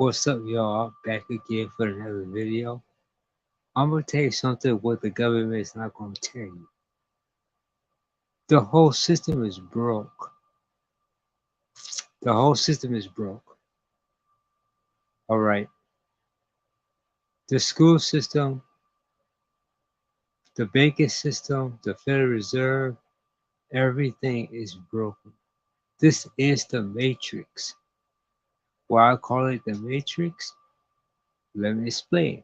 What's up, y'all? Back again for another video. I'm gonna tell you something what the government is not gonna tell you. The whole system is broke. The whole system is broke. All right. The school system, the banking system, the Federal Reserve, everything is broken. This is the matrix. Why I call it the matrix? Let me explain.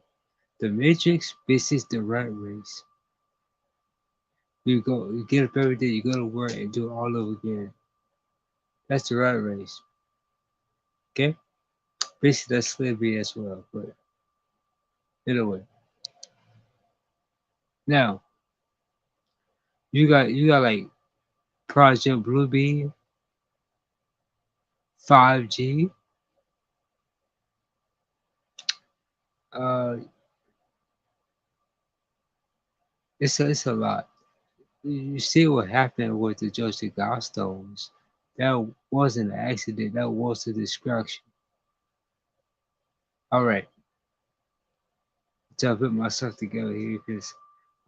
The matrix is the rat race. You get up every day, you go to work and do it all over again. That's the rat race. Okay? Basically that's slavery as well, but anyway. Now you got like Project Bluebeam, 5G, uh it's a lot. You see what happened with the Joseph Godstones. That wasn't an accident, that was a distraction. Alright, so I put myself together here because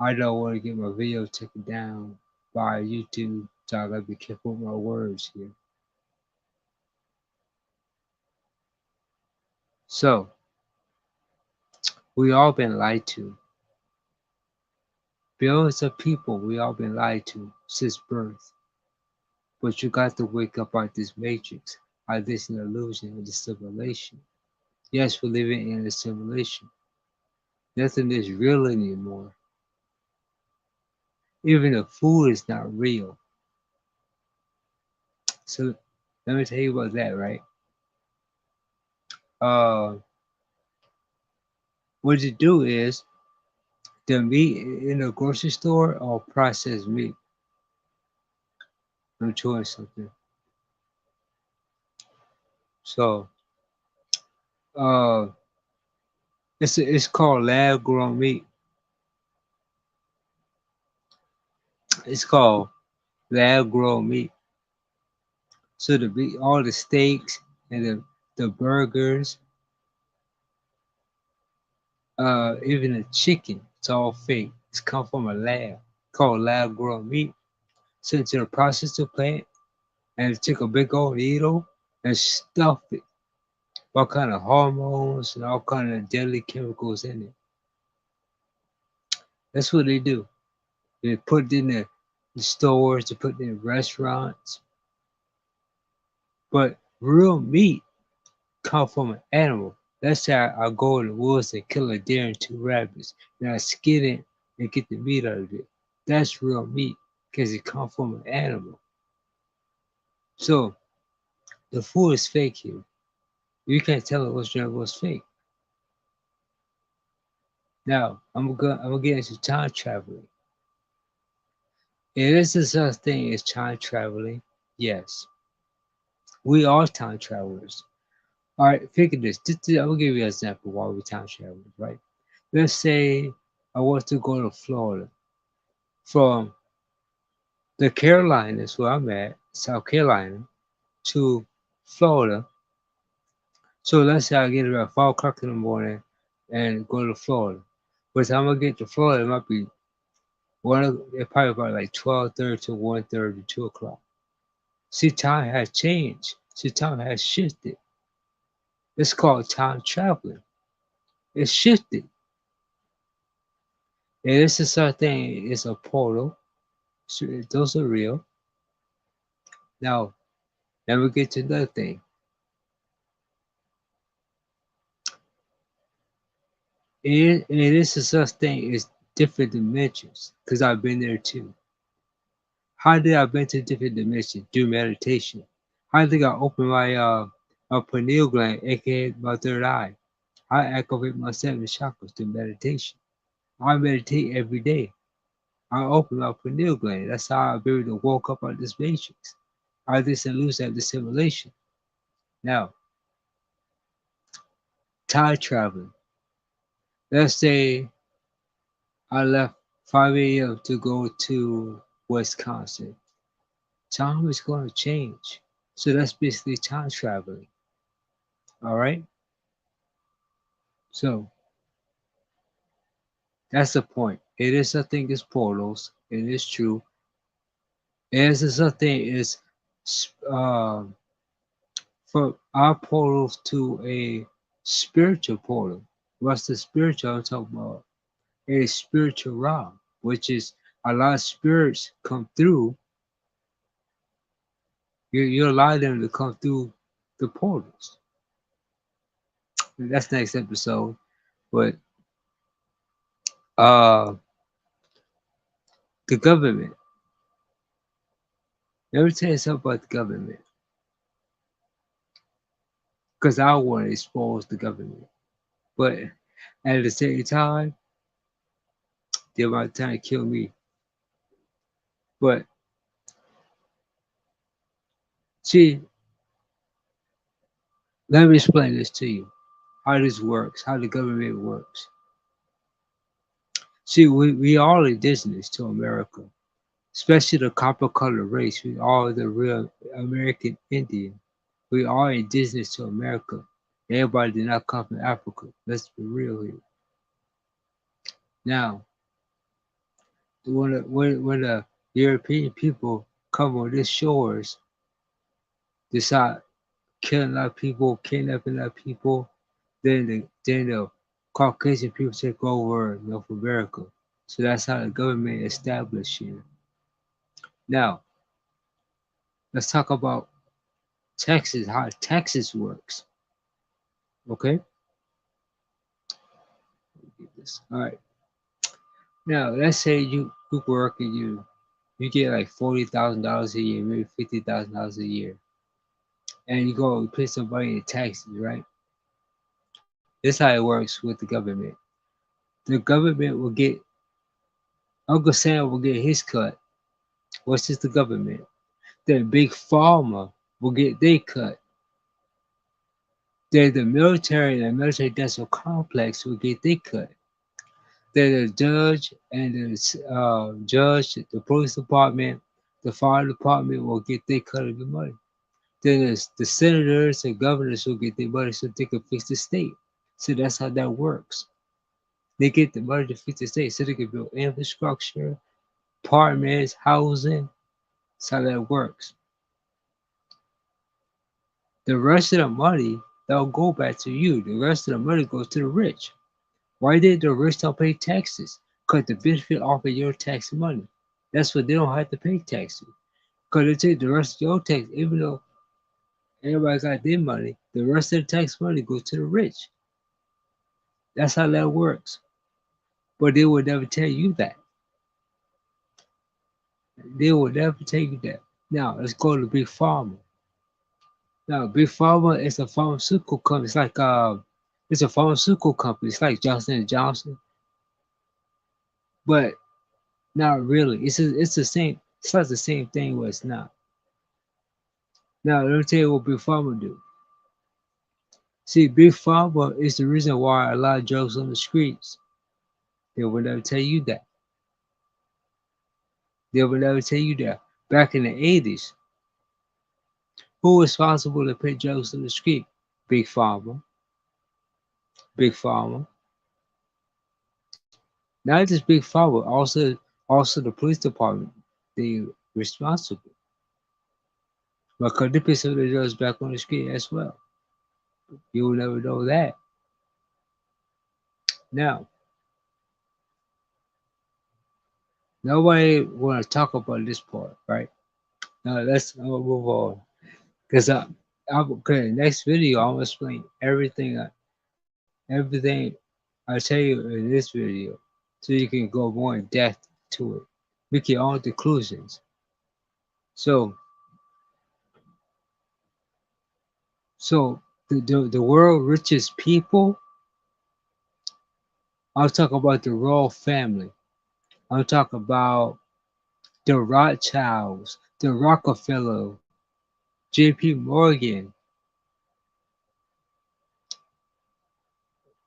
I don't want to get my video taken down by YouTube, so I gotta be careful with my words here. So we all been lied to. Billions of people we all been lied to since birth. But you got to wake up out this matrix, out this illusion of the simulation. Yes, we're living in a simulation. Nothing is real anymore. Even the food is not real. So let me tell you about that, right? Uh, what you do is the meat in the grocery store or processed meat. I'm chewing something. So uh, it's called lab grown meat. It's called lab grown meat. So the meat, all the steaks and the burgers, even the chicken, it's all fake. It's come from a lab called lab grown meat. Sent to the processor plant and took a big old needle and stuffed it. All kind of hormones and all kind of deadly chemicals in it. That's what they do. They put it in the stores, they put it in restaurants. But real meat come from an animal. Let's say I go in the woods and kill a deer and two rabbits, and I skin it and get the meat out of it. That's real meat because it comes from an animal. So the food is fake here. You can't tell what's real, what's fake. Now I'm gonna get into time traveling. Is there such thing as time traveling? Yes, we are time travelers. All right, figure this. I'm gonna give you an example while we're time travelers, right? Let's say I want to go to Florida from the Carolinas, where I'm at, South Carolina, to Florida. So let's say I get up at 5 o'clock in the morning and go to Florida. By the time I get to Florida, it might be it probably about like 12:30 to 1:30, 2 o'clock. See, time has changed. See, time has shifted. It's called time traveling. It's shifted. And this is something, it's a portal. So those are real. Now, let me get to another thing. It is a such thing as different dimensions, because I've been there too. How did I been to different dimensions? Do meditation. How did I open my pineal gland, aka my third eye? I activate my seven chakras through meditation. I meditate every day. I open my pineal gland. That's how I'll be able to walk up out of this matrix. Out of this illusion of the simulation. Now, time traveling. Let's say I left 5 a.m. to go to Wisconsin. Time is going to change. So that's basically time traveling. All right. So that's the point. It is something as portals. It is true. It is something is um from our portals to a spiritual portal. What's the spiritual I'm talking about? A spiritual realm, which is a lot of spirits come through. You allow them to come through the portals. That's next episode. But uh the government. Let me tell you something about the government. Because I want to expose the government. But at the same time, they're about trying to kill me. But see, let me explain this to you. How this works, how the government works. See, we all indigenous to America, especially the copper color race. We are the real American Indian. We are indigenous to America. Everybody did not come from Africa. Let's be real here. Now, when the European people come on these shores, decide killing our people, kidnapping our people, then the Caucasian people take over North America. So that's how the government established here. Now, let's talk about Texas, how Texas works. Okay? All right. Now, let's say you work and you get like $40,000 a year, maybe $50,000 a year, and you go pay somebody in taxes, right? This is how it works with the government. The government will get Uncle Sam will get his cut, which is the government. Then Big Pharma will get their cut. Then the military and the military industrial complex will get their cut. Then the judge and the police department, the fire department will get their cut of the money. Then the senators and governors will get their money so they can fix the state. So that's how that works. They get the money to fix the state so they can build infrastructure, apartments, housing. That's how that works. The rest of the money that'll go back to you. The rest of the money goes to the rich. Why did the rich don't pay taxes? Because the benefit off of your tax money. That's what they don't have to pay taxes. Because they take the rest of your tax, even though everybody got their money, the rest of the tax money goes to the rich. That's how that works. But they will never tell you that. They will never tell you that. Now let's go to Big Pharma. Now Big Pharma is a pharmaceutical company. It's a pharmaceutical company. It's like Johnson and Johnson, but not really. It's the same. It's not the same thing. But it's not. Now let me tell you what Big Pharma do. See, Big Pharma is the reason why a lot of drugs on the streets. They will never tell you that. They will never tell you that. Back in the 80s, who was responsible to put drugs on the street? Big Pharma. Big Pharma. Not just Big Pharma, also the police department. They responsible. Because they put some of the drugs back on the street as well. You will never know that. Now, nobody want to talk about this part, right? Now let's move on. Because okay, next video I'm gonna explain everything I tell you in this video, so you can go more in depth to it, make your own conclusions. So, the world richest people. I'm talking about the royal family. I'm talking about the Rothschilds, the Rockefeller, J.P. Morgan,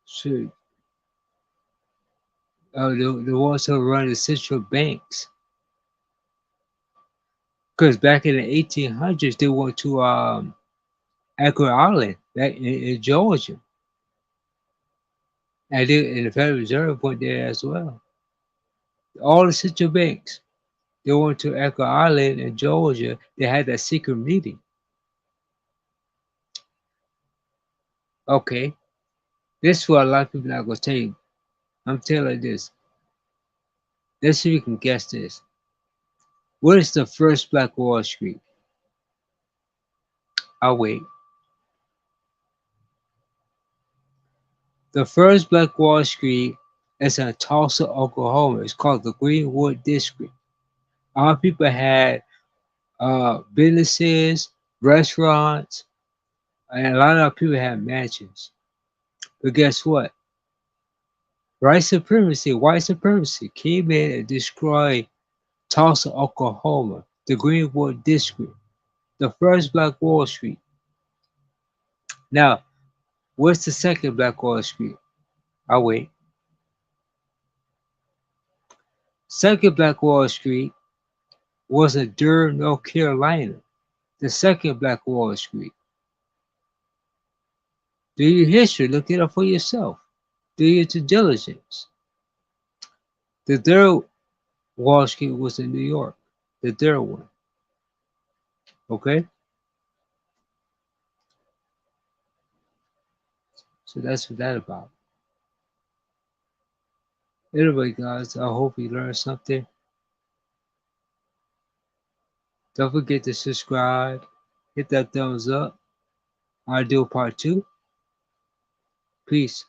so, the ones who run the central banks. Because back in the 1800s, they went to Anchor Island, back in Georgia. And the Federal Reserve went there as well. All the central banks, they went to Echo Island in Georgia. They had that secret meeting. Okay, this is what a lot of people not gonna tell you. I'm telling you this. Let's see if you can guess this. What is the first Black Wall Street? I'll wait. The first Black Wall Street is in Tulsa, Oklahoma. It's called the Greenwood District. Our people had businesses, restaurants, and a lot of people had mansions. But guess what? White supremacy came in and destroyed Tulsa, Oklahoma, the Greenwood District, the first Black Wall Street. Now, what's the second Black Wall Street? I'll wait. Second Black Wall Street was in Durham, North Carolina. The second Black Wall Street. Do your history, look it up for yourself. Do your due diligence. The third Wall Street was in New York. The third one. Okay? So that's what that about. Anyway, guys, I hope you learned something. Don't forget to subscribe, hit that thumbs up. I'll do part 2. Peace.